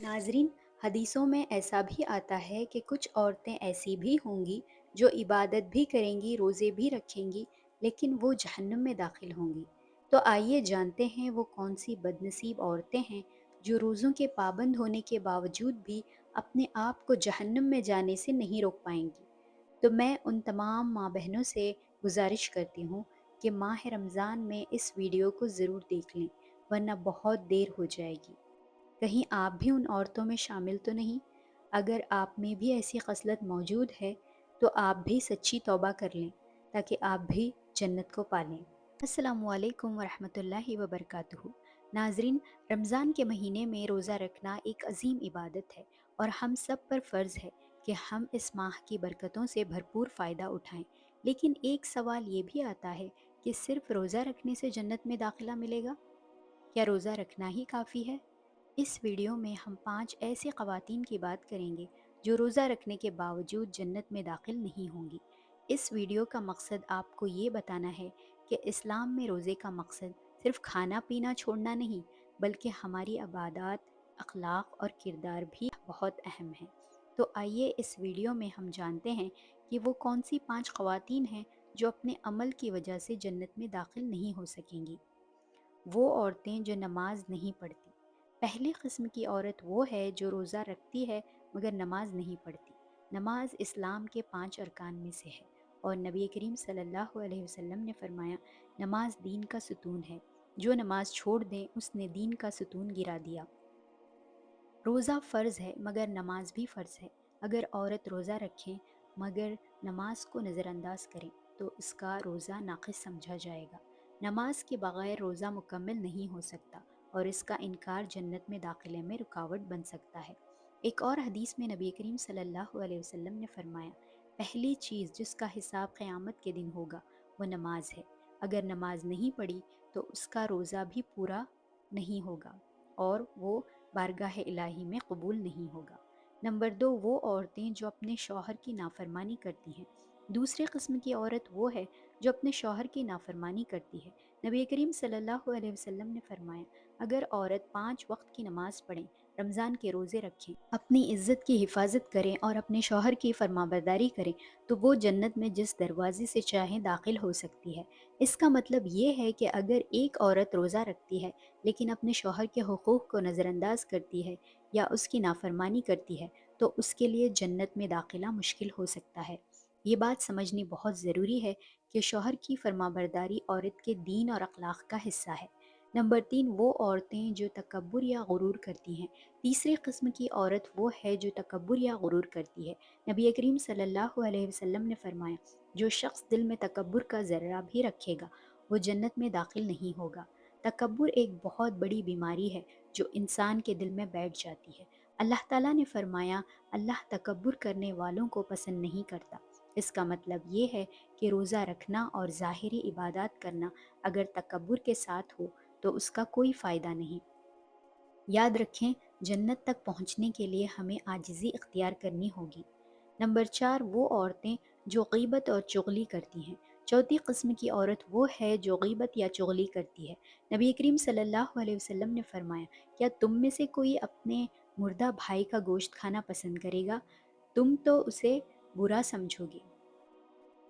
ناظرین، حدیثوں میں ایسا بھی آتا ہے کہ کچھ عورتیں ایسی بھی ہوں گی جو عبادت بھی کریں گی، روزے بھی رکھیں گی، لیکن وہ جہنم میں داخل ہوں گی۔ تو آئیے جانتے ہیں وہ کون سی بدنصیب عورتیں ہیں جو روزوں کے پابند ہونے کے باوجود بھی اپنے آپ کو جہنم میں جانے سے نہیں روک پائیں گی۔ تو میں ان تمام ماں بہنوں سے گزارش کرتی ہوں کہ ماہ رمضان میں اس ویڈیو کو ضرور دیکھ لیں، ورنہ بہت دیر ہو جائے گی۔ کہیں آپ بھی ان عورتوں میں شامل تو نہیں؟ اگر آپ میں بھی ایسی خصلت موجود ہے تو آپ بھی سچی توبہ کر لیں تاکہ آپ بھی جنت کو پالیں۔ السلام علیکم ورحمۃ اللہ وبرکاتہ۔ ناظرین، رمضان کے مہینے میں روزہ رکھنا ایک عظیم عبادت ہے اور ہم سب پر فرض ہے کہ ہم اس ماہ کی برکتوں سے بھرپور فائدہ اٹھائیں۔ لیکن ایک سوال یہ بھی آتا ہے کہ صرف روزہ رکھنے سے جنت میں داخلہ ملے گا؟ کیا روزہ رکھنا ہی کافی ہے؟ اس ویڈیو میں ہم 5 ایسی خواتین کی بات کریں گے جو روزہ رکھنے کے باوجود جنت میں داخل نہیں ہوں گی۔ اس ویڈیو کا مقصد آپ کو یہ بتانا ہے کہ اسلام میں روزے کا مقصد صرف کھانا پینا چھوڑنا نہیں، بلکہ ہماری عبادات، اخلاق اور کردار بھی بہت اہم ہیں۔ تو آئیے اس ویڈیو میں ہم جانتے ہیں کہ وہ کون سی 5 خواتین ہیں جو اپنے عمل کی وجہ سے جنت میں داخل نہیں ہو سکیں گی۔ وہ عورتیں جو نماز نہیں پڑھتی۔ پہلی قسم کی عورت وہ ہے جو روزہ رکھتی ہے مگر نماز نہیں پڑھتی۔ نماز اسلام کے 5 ارکان میں سے ہے اور نبی کریم صلی اللہ علیہ وسلم نے فرمایا، نماز دین کا ستون ہے، جو نماز چھوڑ دیں اس نے دین کا ستون گرا دیا۔ روزہ فرض ہے مگر نماز بھی فرض ہے۔ اگر عورت روزہ رکھیں مگر نماز کو نظر انداز کریں تو اس کا روزہ ناقص سمجھا جائے گا۔ نماز کے بغیر روزہ مکمل نہیں ہو سکتا اور اس کا انکار جنت میں داخلے میں رکاوٹ بن سکتا ہے۔ ایک اور حدیث میں نبی کریم صلی اللہ علیہ وسلم نے فرمایا، پہلی چیز جس کا حساب قیامت کے دن ہوگا وہ نماز ہے۔ اگر نماز نہیں پڑھی تو اس کا روزہ بھی پورا نہیں ہوگا اور وہ بارگاہ الہی میں قبول نہیں ہوگا۔ نمبر 2، وہ عورتیں جو اپنے شوہر کی نافرمانی کرتی ہیں۔ دوسری قسم کی عورت وہ ہے جو اپنے شوہر کی نافرمانی کرتی ہے۔ نبی کریم صلی اللہ علیہ وسلم نے فرمایا، اگر عورت 5 وقت کی نماز پڑھیں، رمضان کے روزے رکھیں، اپنی عزت کی حفاظت کریں اور اپنے شوہر کی فرمانبرداری کریں تو وہ جنت میں جس دروازے سے چاہیں داخل ہو سکتی ہے۔ اس کا مطلب یہ ہے کہ اگر ایک عورت روزہ رکھتی ہے لیکن اپنے شوہر کے حقوق کو نظر انداز کرتی ہے یا اس کی نافرمانی کرتی ہے تو اس کے لیے جنت میں داخلہ مشکل ہو سکتا ہے۔ یہ بات سمجھنی بہت ضروری ہے کہ شوہر کی فرمانبرداری عورت کے دین اور اخلاق کا حصہ ہے۔ نمبر 3، وہ عورتیں جو تکبر یا غرور کرتی ہیں۔ تیسری قسم کی عورت وہ ہے جو تکبر یا غرور کرتی ہے۔ نبی کریم صلی اللہ علیہ وسلم نے فرمایا، جو شخص دل میں تکبر کا ذرہ بھی رکھے گا وہ جنت میں داخل نہیں ہوگا۔ تکبر ایک بہت بڑی بیماری ہے جو انسان کے دل میں بیٹھ جاتی ہے۔ اللہ تعالیٰ نے فرمایا، اللہ تکبر کرنے والوں کو پسند نہیں کرتا۔ اس کا مطلب یہ ہے کہ روزہ رکھنا اور ظاہری عبادات کرنا اگر تکبر کے ساتھ ہو تو اس کا کوئی فائدہ نہیں۔ یاد رکھیں، جنت تک پہنچنے کے لیے ہمیں عاجزی اختیار کرنی ہوگی۔ نمبر 4، وہ عورتیں جو غیبت اور چغلی کرتی ہیں۔ چوتھی قسم کی عورت وہ ہے جو غیبت یا چغلی کرتی ہے۔ نبی کریم صلی اللہ علیہ وسلم نے فرمایا، کیا تم میں سے کوئی اپنے مردہ بھائی کا گوشت کھانا پسند کرے گا؟ تم تو اسے برا سمجھو گے۔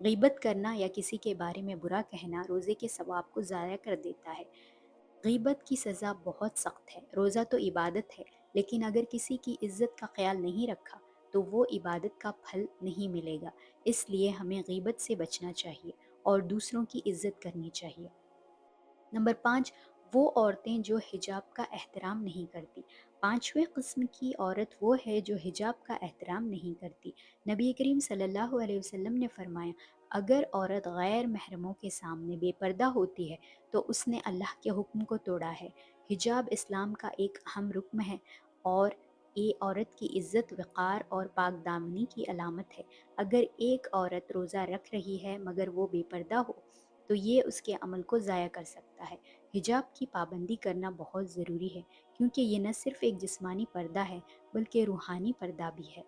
غیبت کرنا یا کسی کے بارے میں برا کہنا روزے کے ثواب کو ضائع کر دیتا ہے۔ غیبت کی سزا بہت سخت ہے۔ روزہ تو عبادت ہے، لیکن اگر کسی کی عزت کا خیال نہیں رکھا تو وہ عبادت کا پھل نہیں ملے گا۔ اس لیے ہمیں غیبت سے بچنا چاہیے اور دوسروں کی عزت کرنی چاہیے۔ نمبر 5، وہ عورتیں جو حجاب کا احترام نہیں کرتی۔ پانچویں قسم کی عورت وہ ہے جو حجاب کا احترام نہیں کرتی۔ نبی کریم صلی اللہ علیہ وسلم نے فرمایا، اگر عورت غیر محرموں کے سامنے بے پردہ ہوتی ہے تو اس نے اللہ کے حکم کو توڑا ہے۔ حجاب اسلام کا ایک اہم رکن ہے اور یہ عورت کی عزت، وقار اور پاک دامنی کی علامت ہے۔ اگر ایک عورت روزہ رکھ رہی ہے مگر وہ بے پردہ ہو تو یہ اس کے عمل کو ضائع کر سکتا ہے۔ حجاب کی پابندی کرنا بہت ضروری ہے کیونکہ یہ نہ صرف ایک جسمانی پردہ ہے بلکہ روحانی پردہ بھی ہے۔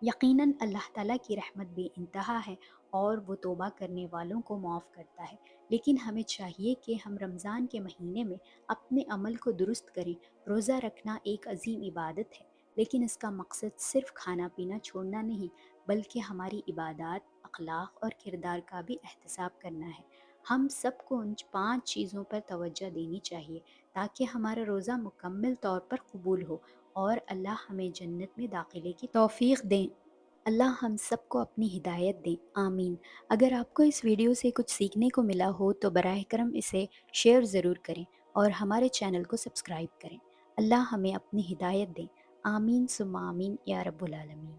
یقیناً اللہ تعالیٰ کی رحمت بے انتہا ہے اور وہ توبہ کرنے والوں کو معاف کرتا ہے، لیکن ہمیں چاہیے کہ ہم رمضان کے مہینے میں اپنے عمل کو درست کریں۔ روزہ رکھنا ایک عظیم عبادت ہے، لیکن اس کا مقصد صرف کھانا پینا چھوڑنا نہیں، بلکہ ہماری عبادات، اخلاق اور کردار کا بھی احتساب کرنا ہے۔ ہم سب کو ان 5 چیزوں پر توجہ دینی چاہیے تاکہ ہمارا روزہ مکمل طور پر قبول ہو اور اللہ ہمیں جنت میں داخلے کی توفیق دیں۔ اللہ ہم سب کو اپنی ہدایت دیں، آمین۔ اگر آپ کو اس ویڈیو سے کچھ سیکھنے کو ملا ہو تو براہ کرم اسے شیئر ضرور کریں اور ہمارے چینل کو سبسکرائب کریں۔ اللہ ہمیں اپنی ہدایت دیں، آمین ثم آمین یا رب العالمین۔